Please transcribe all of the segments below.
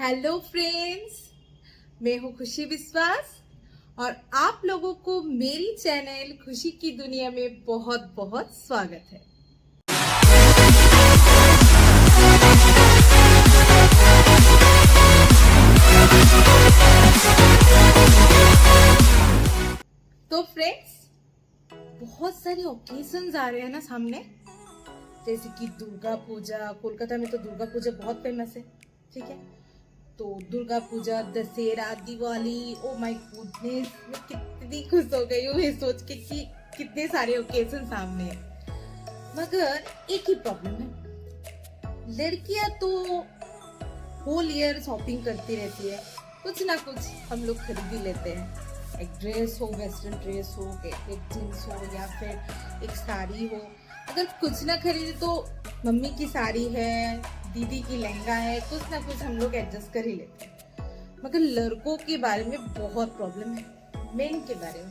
Hello friends, मैं हूँ खुशी विश्वास और आप लोगों को मेरी चैनल खुशी की दुनिया में बहुत बहुत स्वागत है। तो फ्रेंड्स, बहुत सारे ओकेजन्स आ रहे हैं ना सामने, जैसे कि दुर्गा पूजा। कोलकाता में तो दुर्गा पूजा बहुत फेमस है, ठीक है। तो Durga Puja, Dussehra, Diwali, oh my goodness, मैं कितनी खुश हो गई हूँ ये सोच के कि कितने सारे ओकेजन सामने हैं। मगर एक ही प्रॉब्लम है, लड़कियां तो होल ईयर शॉपिंग करती रहती है, कुछ ना कुछ हम लोग खरीद ही लेते हैं। एक ड्रेस हो, वेस्टर्न ड्रेस हो, एक जींस हो या फिर एक साड़ी हो। अगर कुछ ना खरीदे तो मम्मी की साड़ी है, दीदी की लहंगा है, कुछ ना कुछ हम लोग एडजस्ट कर ही लेते हैं। मगर लड़कों के बारे में बहुत प्रॉब्लम है, मेन के बारे में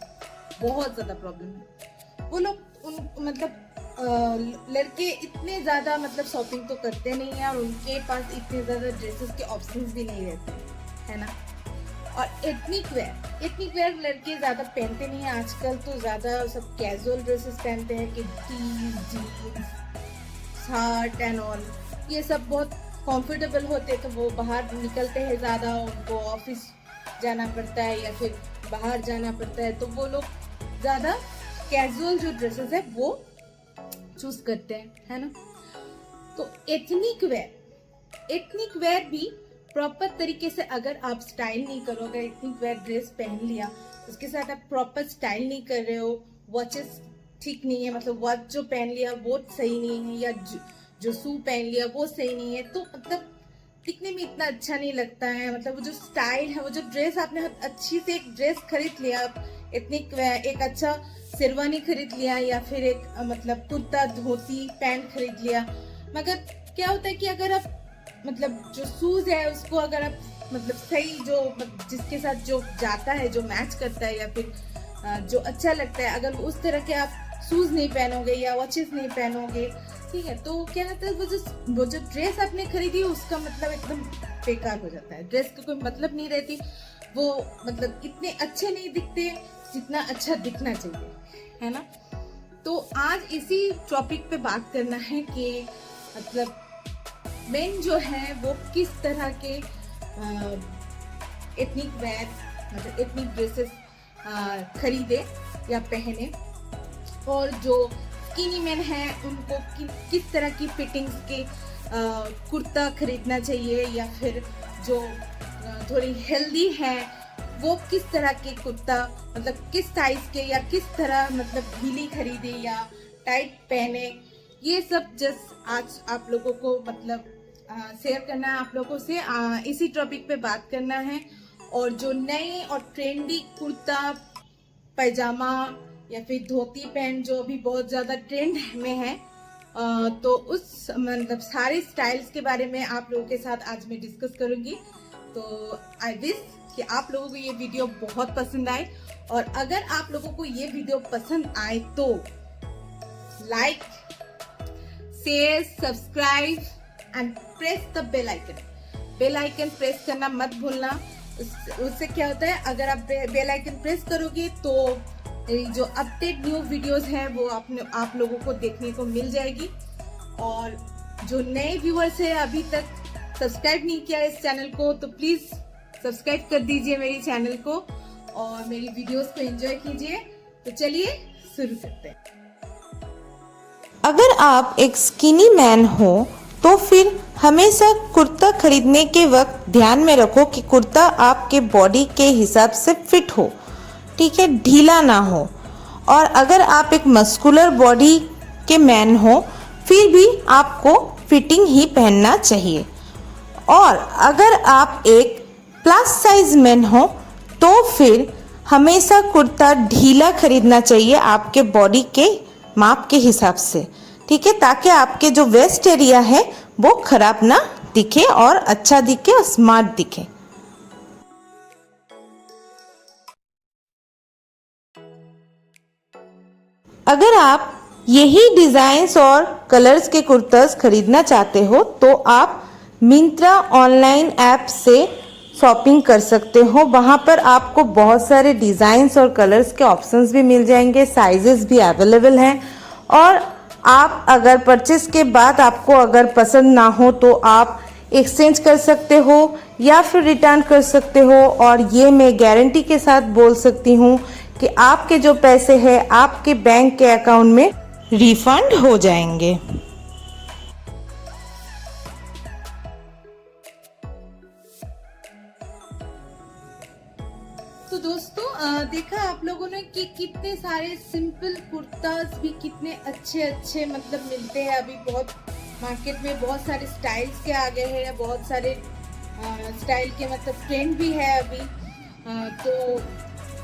बहुत ज्यादा प्रॉब्लम है। वो लोग लड़के इतने ज्यादा शॉपिंग तो करते नहीं है और उनके पास इतने ज्यादा ड्रेसेस के ऑप्शंस भी नहीं रहते है ना। और एथनिक वेयर लड़के ज्यादा पहनते नहीं है आजकल, तो ज्यादा सब कैजुअल ड्रेसेस पहनते हैं कि T jeans shirt and all. ये सब बहुत कंफर्टेबल होते, तो वो बाहर निकलते हैं ज्यादा, उनको ऑफिस जाना पड़ता है या फिर बाहर जाना पड़ता है, तो वो लोग ज्यादा कैजुअल जो ड्रेसेस है वो चूज करते हैं, है ना। तो एथनिक वेयर भी प्रॉपर तरीके से अगर आप स्टाइल नहीं करोगे, एथनिक वेयर ड्रेस पहन लिया, उसके साथ आप प्रॉपर स्टाइल नहीं कर रहे हो, वॉचेस ठीक नहीं है, वॉच जो पहन लिया वो सही नहीं है, या जो शू पहन लिया वो सही नहीं है, तो दिखने में इतना अच्छा नहीं लगता है। वो जो स्टाइल है, वो जो ड्रेस आपने अच्छी से एक ड्रेस खरीद लिया, एथनिक एक अच्छा शेरवानी खरीद लिया या फिर एक कुर्ता धोती पैंट खरीद लिया, मगर क्या होता है कि अगर आप जो शूज है उसको अगर आप सही जो जिसके साथ जो जाता है, जो मैच करता है या फिर जो अच्छा लगता है, अगर उस तरह के आप शूज नहीं पहनोगे या वॉचेस नहीं पहनोगे, ठीक है, तो क्या होता है वो जो ड्रेस आपने खरीदी उसका एकदम बेकार हो जाता है। ड्रेस का कोई मतलब नहीं रहती, वो इतने अच्छे नहीं दिखते जितना अच्छा दिखना चाहिए, है ना। तो आज इसी टॉपिक पे बात करना है कि मेन जो है वो किस तरह के एथनिक वेयर एथनिक ड्रेसेस खरीदे या पहने, और जो स्किनी मैन है उनको किस तरह की फिटिंग्स के कुर्ता खरीदना चाहिए, या फिर जो थोड़ी हेल्दी है वो किस तरह के कुर्ता किस साइज के या किस तरह ढीली खरीदे या टाइट पहने। ये सब जस्ट आज आप लोगों को शेयर करना है, आप लोगों से इसी टॉपिक पे बात करना है। और जो नए और ट्रेंडी कुर्ता पैजामा या फिर धोती पैंट जो अभी बहुत ज्यादा ट्रेंड में है, तो उस सारे स्टाइल्स के बारे में आप लोगों के साथ आज मैं डिस्कस करूंगी। तो आई विश कि आप लोगों को ये वीडियो बहुत पसंद आए, और अगर आप लोगों को ये वीडियो पसंद आए तो like, share, subscribe and press the bell icon press करना मत भूलना। उससे क्या होता है, अगर आप बेल आइकन प्रेस करोगे तो जो अपडेट न्यू वीडियोस हैं वो आप लोगों को देखने को मिल जाएगी। और जो नए व्यूअर्स है अभी तक सब्सक्राइब नहीं किया इस चैनल को, तो प्लीज सब्सक्राइब कर दीजिए मेरी चैनल को और मेरी वीडियोस को एंजॉय कीजिए। तो चलिए शुरू करते हैं। अगर आप एक स्किनी मैन हो तो फिर हमेशा कुर्ता खरीदने के वक्त ध्यान में रखो कि कुर्ता आपके बॉडी के हिसाब से फिट हो, ठीक है, ढीला ना हो। और अगर आप एक मस्कुलर बॉडी के मैन हो फिर भी आपको फिटिंग ही पहनना चाहिए। और अगर आप एक प्लस साइज मैन हो तो फिर हमेशा कुर्ता ढीला खरीदना चाहिए आपके बॉडी के माप के हिसाब से, ठीक है, ताकि आपके जो वेस्ट एरिया है वो खराब ना दिखे और अच्छा दिखे और स्मार्ट दिखे। अगर आप यही डिजाइन्स और कलर्स के कुर्तास खरीदना चाहते हो तो आप मिंत्रा ऑनलाइन ऐप से शॉपिंग कर सकते हो। वहाँ पर आपको बहुत सारे डिज़ाइंस और कलर्स के ऑप्शंस भी मिल जाएंगे, साइजेस भी अवेलेबल हैं। और आप अगर परचेस के बाद आपको अगर पसंद ना हो तो आप एक्सचेंज कर सकते हो या फिर रिटर्न कर सकते हो। और ये मैं गारंटी के साथ बोल सकती हूँ कि आपके जो पैसे हैं आपके बैंक के अकाउंट में रिफंड हो जाएंगे। तो दोस्तों देखा आप लोगों ने कि कितने सारे सिंपल कुर्तास भी कितने अच्छे अच्छे मतलब मिलते हैं। अभी बहुत मार्केट में बहुत सारे स्टाइल्स के आ गए हैं, बहुत सारे स्टाइल के मतलब ट्रेंड भी है अभी। तो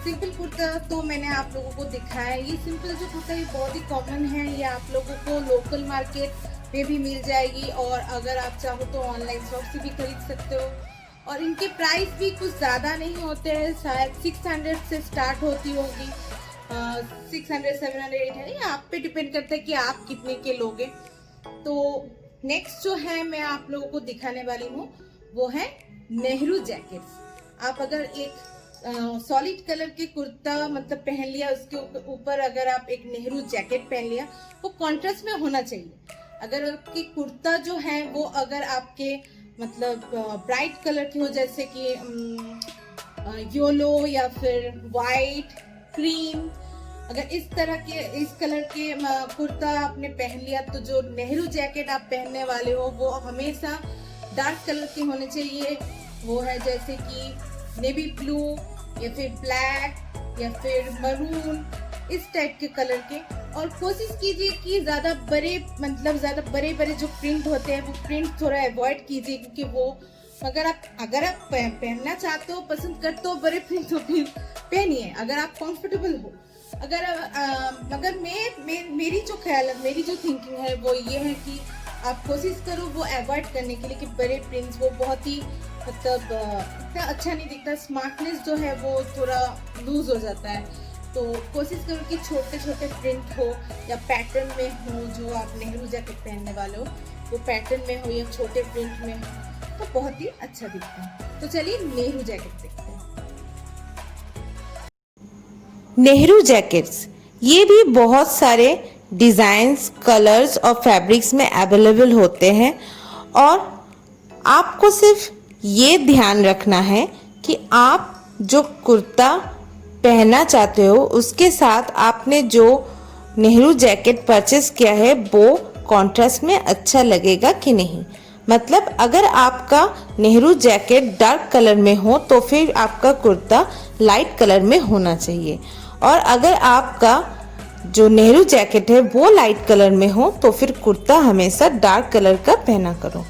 सिंपल कुर्ता तो मैंने आप लोगों को दिखाया। ये सिंपल जो कुर्ता ये बहुत ही कॉमन है, ये आप लोगों को लोकल मार्केट में भी मिल जाएगी और अगर आप चाहो तो ऑनलाइन शॉप से भी खरीद सकते हो। और इनके प्राइस भी कुछ ज़्यादा नहीं होते हैं, शायद 600 से स्टार्ट होती होगी, 600, 700, 800, आप पे डिपेंड करता है कि आप कितने के लोगे। तो नेक्स्ट जो है मैं आप लोगों को दिखाने वाली हूँ वो है नेहरू जैकेट्स। आप अगर एक सॉलिड कलर के कुर्ता मतलब पहन लिया, उसके ऊपर अगर आप एक नेहरू जैकेट पहन लिया, वो कॉन्ट्रास्ट में होना चाहिए। अगर आपकी कुर्ता जो है वो अगर आपके मतलब ब्राइट कलर की हो, जैसे कि येलो या फिर वाइट, क्रीम, अगर इस तरह के इस कलर के कुर्ता आपने पहन लिया तो जो नेहरू जैकेट आप पहनने वाले हो वो हमेशा डार्क कलर के होने चाहिए। वो है जैसे कि नेवी ब्लू या फिर ब्लैक या फिर मरून, इस टाइप के कलर के। और कोशिश कीजिए कि ज़्यादा बड़े जो प्रिंट होते हैं वो प्रिंट थोड़ा अवॉइड कीजिए, क्योंकि वो अगर आप पहनना चाहते हो, पसंद करते हो बड़े प्रिंट तो फिर पहनिए अगर आप कंफर्टेबल हो। अगर मेरी जो ख्याल है, मेरी जो थिंकिंग है वो ये है कि आप कोशिश करो वो अवॉइड करने के लिए कि बड़े प्रिंट्स वो बहुत ही मतलब इतना अच्छा नहीं दिखता, स्मार्टनेस जो है वो थोड़ा लूज हो जाता है। तो कोशिश करो कि छोटे छोटे प्रिंट हो या पैटर्न में हो, जो आप नेहरू जैकेट पहनने वाले हो वो पैटर्न में हो या छोटे प्रिंट में हो, तो बहुत ही अच्छा दिखता है। तो चलिए नेहरू जैकेट देखते हैं। नेहरू जैकेट्स ये भी बहुत सारे डिज़ाइंस, कलर्स और फैब्रिक्स में अवेलेबल होते हैं। और आपको सिर्फ ये ध्यान रखना है कि आप जो कुर्ता पहनना चाहते हो उसके साथ आपने जो नेहरू जैकेट परचेस किया है वो कॉन्ट्रास्ट में अच्छा लगेगा कि नहीं। मतलब अगर आपका नेहरू जैकेट डार्क कलर में हो तो फिर आपका कुर्ता लाइट कलर में होना चाहिए, और अगर आपका जो नेहरू जैकेट है वो लाइट कलर में हो तो फिर कुर्ता हमेशा डार्क कलर का पहना करो।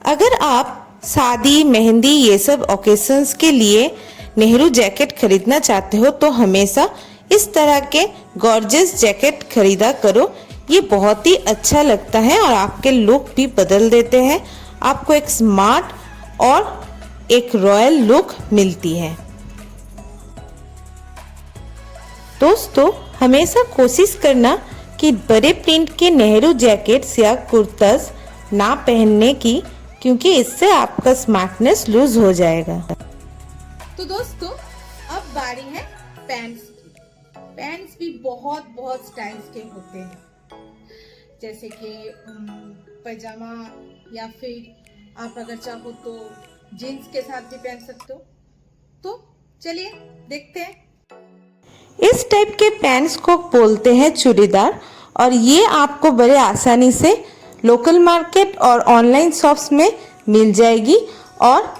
अगर आप शादी, मेहंदी ये सब ओकेशंस के लिए नेहरू जैकेट खरीदना चाहते हो तो हमेशा इस तरह के गॉर्जियस जैकेट खरीदा करो। ये बहुत ही अच्छा लगता है और आपके लुक भी बदल देते हैं। आपको एक स्मार्ट और एक रॉयल लुक मिलती है। दोस्तों हमेशा कोशिश करना कि बड़े प्रिंट के नेहरू जैकेट्स या कुर्तास ना पहनने की, क्योंकि इससे आपका स्मार्टनेस लूज हो जाएगा। तो दोस्तों अब बारी है पैंट्स की। पैंट्स भी बहुत स्टाइल्स के होते हैं, जैसे कि पैजामा या फिर आप अगर चाहो तो जीन्स के साथ भी पहन सकते हो। तो चलिए देखते हैं। इस टाइप के पैंट्स को बोलते हैं चूड़ीदार, और ये आपको बड़े आसानी से लोकल मार्केट और ऑनलाइन शॉप्स में मिल जाएगी। और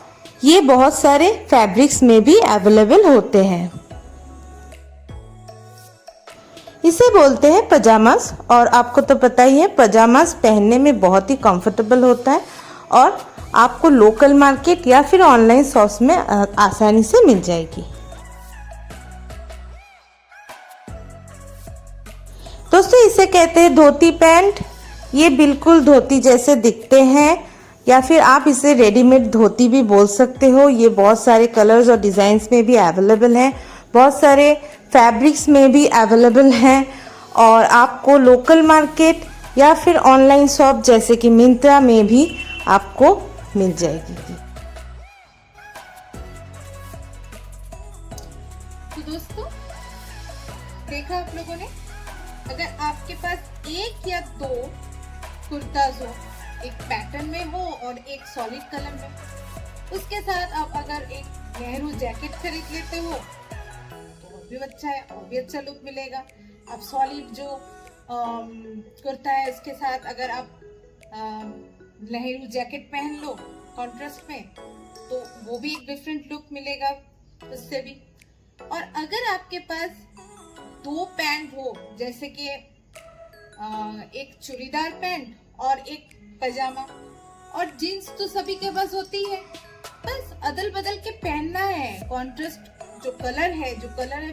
ये बहुत सारे फैब्रिक्स में भी अवेलेबल होते हैं। इसे बोलते हैं पजामास, और आपको तो पता ही है पजामास पहनने में बहुत ही कंफर्टेबल होता है और आपको लोकल मार्केट या फिर ऑनलाइन शॉप्स में आसानी से मिल जाएगी। दोस्तों इसे कहते हैं धोती पैंट। ये बिल्कुल धोती जैसे दिखते हैं, या फिर आप इसे रेडीमेड धोती भी बोल सकते हो। ये बहुत सारे कलर्स और डिज़ाइंस में भी अवेलेबल हैं, बहुत सारे फैब्रिक्स में भी अवेलेबल हैं, और आपको लोकल मार्केट या फिर ऑनलाइन शॉप जैसे कि मिंत्रा में भी आपको मिल जाएगी। तो दोस्तों देखा आप लोगों ने, अगर आपके पास एक या दो कुर्ताज हो, एक पैटर्न में हो और एक सॉलिड कलर में, उसके साथ आप अगर एक नेहरू जैकेट खरीद लेते हो तो और भी अच्छा है, और भी अच्छा लुक मिलेगा। आप सॉलिड जो कुर्ता है उसके साथ अगर आप नेहरू जैकेट पहन लो कॉन्ट्रास्ट में, तो वो भी एक डिफरेंट लुक मिलेगा उससे भी। और अगर आपके पास दो पैंट हो, जैसे कि एक चूड़ीदार पैंट और एक पजामा, और जीन्स तो सभी के पास होती है, बस अदल बदल के पहनना है। कॉन्ट्रास्ट जो कलर है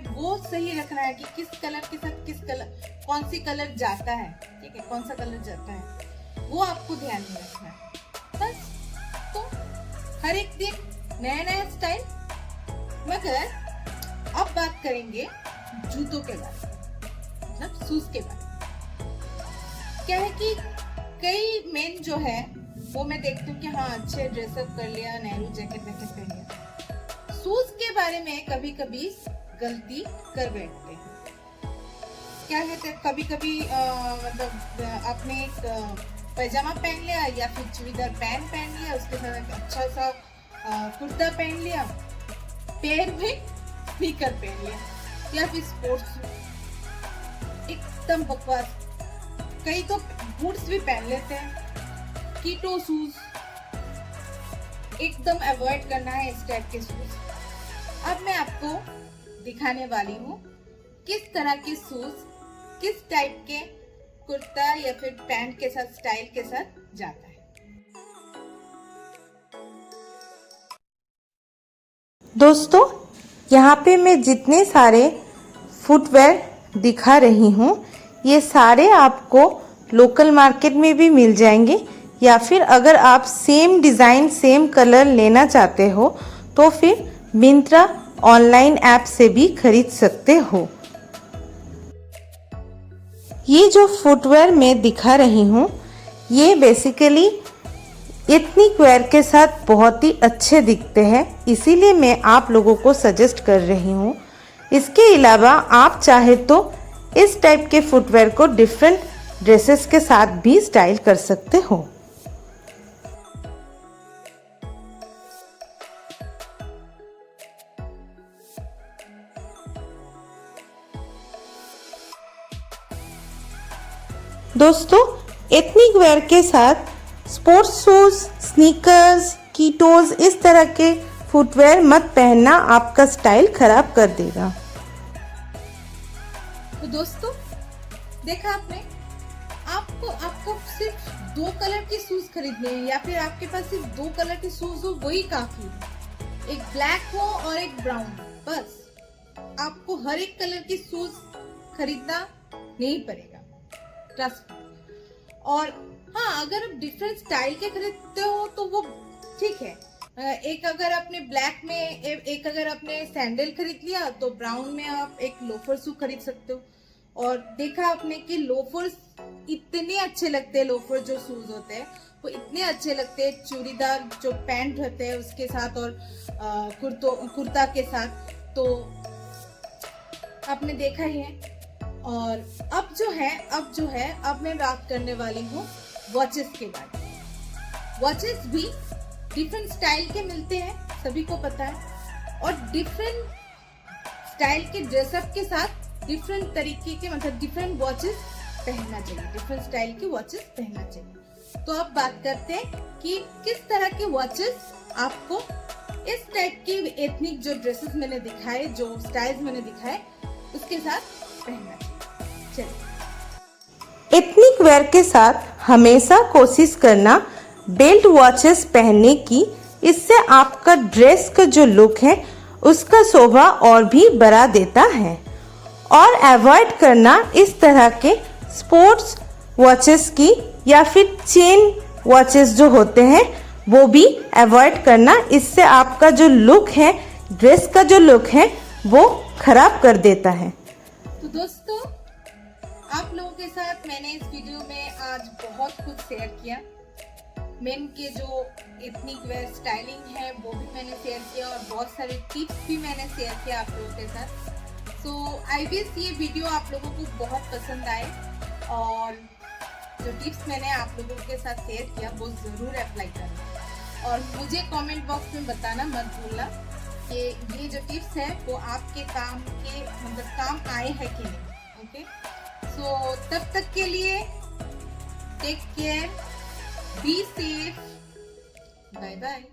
वो सही रखना है कि किस कलर के साथ किस कलर, कौन सी कलर जाता है, ठीक है, कौन सा कलर जाता है वो आपको ध्यान में रखना है बस। तो हर एक दिन नया नया स्टाइल। मगर अब बात करेंगे जूतों के बारे में, मतलब शूज के बारे में। क्या है कि कई मेन जो है वो मैं देखती हूँ कि हाँ अच्छे ड्रेसअप कर लिया, नेहरू जैकेट वैकेट पहन लिया, शूज के बारे में कभी कभी गलती कर बैठते हैं। क्या है, कभी कभी मतलब आपने एक पैजामा पहन लिया या फिर चूड़ीदार पैंट पहन लिया, उसके साथ एक अच्छा सा कुर्ता पहन लिया, पैर में स्नीकर पहन लिया या फिर स्पोर्ट्स, एकदम बकवास। कई तो बूट्स भी पहन लेते हैं, कीटो शूज, एकदम अवॉइड करना है इस टाइप के शूज। अब मैं आपको दिखाने वाली हूँ किस तरह के शूज किस टाइप के कुर्ता या फिर पैंट के साथ, स्टाइल के साथ जाता है। दोस्तों यहाँ पे मैं जितने सारे फुटवेयर दिखा रही हूँ ये सारे आपको लोकल मार्केट में भी मिल जाएंगे, या फिर अगर आप सेम डिज़ाइन सेम कलर लेना चाहते हो तो फिर मिंत्रा ऑनलाइन ऐप से भी खरीद सकते हो। ये जो फुटवेयर मैं दिखा रही हूँ ये बेसिकली एथनिक वेयर के साथ बहुत ही अच्छे दिखते हैं, इसीलिए मैं आप लोगों को सजेस्ट कर रही हूँ। इसके अलावा आप चाहे तो इस टाइप के फुटवेयर को डिफरेंट ड्रेसेस के साथ भी स्टाइल कर सकते हो। दोस्तों एथनिक वेयर के साथ स्पोर्ट्स शूज, स्नीकर्स, कीटोज, इस तरह के फुटवेयर मत पहनना, आपका स्टाइल खराब कर देगा। तो दोस्तों देखा आपने, आपको सिर्फ दो कलर के शूज खरीदने हैं या फिर आपके पास सिर्फ दो कलर के शूज हो वही काफी है। एक ब्लैक हो और एक ब्राउन, बस। आपको हर एक कलर के शूज खरीदना नहीं पड़ेगा, ट्रस्ट। और हाँ, अगर आप डिफरेंट स्टाइल के खरीदते हो तो वो ठीक है। एक अगर आपने ब्लैक में एक अगर आपने सैंडल खरीद लिया तो ब्राउन में आप एक लोफर शू खरीद सकते हो। और देखा आपने कि लोफर्स इतने अच्छे लगते हैं, लोफर जो शूज होते हैं वो इतने अच्छे लगते हैं चूड़ीदार जो पैंट होते हैं उसके साथ और कुर्ता के साथ, तो आपने देखा ही है। और अब जो है अब मैं बात करने वाली हूँ वॉचेस के बारे में। वॉचेस भी डिफरेंट स्टाइल के मिलते हैं, सभी को पता है, और डिफरेंट स्टाइल के ड्रेसअप के साथ डिफरेंट तरीके के, मतलब डिफरेंट वॉचेस पहनना चाहिए, डिफरेंट स्टाइल के वॉचेस पहनना चाहिए। तो अब बात करते हैं कि किस तरह के वॉचेस आपको इस टाइप के एथनिक जो ड्रेसेस मैंने दिखाए, जो स्टाइल्स मैंने दिखाए, उसके साथ पहनना चाहिए। चलिए, एथनिक वेयर के साथ हमेशा कोशिश करना बेल्ट वॉचेस पहनने की, इससे आपका ड्रेस का जो लुक है उसका शोभा और भी बढ़ा देता है। और अवॉइड करना इस तरह के स्पोर्ट्स वॉचेस की, या फिर चेन वॉचेस जो होते हैं वो भी अवॉइड करना, इससे आपका जो लुक है, ड्रेस का जो लुक है वो खराब कर देता है। तो दोस्तों आप लोगों के साथ मैंने इस वीडियो में आज बहुत कुछ शेयर किया। मेन के जो एथनिक वेयर स्टाइलिंग है वो भी मैंने शेयर किया और बहुत सारे टिप्स भी मैंने शेयर किया आप लोगों के साथ। सो आई विश ये वीडियो आप लोगों को बहुत पसंद आए और जो टिप्स मैंने आप लोगों के साथ शेयर किया वो ज़रूर अप्लाई करें और मुझे कमेंट बॉक्स में बताना मत भूलना कि ये जो टिप्स है वो आपके काम के मतलब काम आए हैं कि नहीं। ओके, सो तब तक के लिए take care, be safe, bye bye.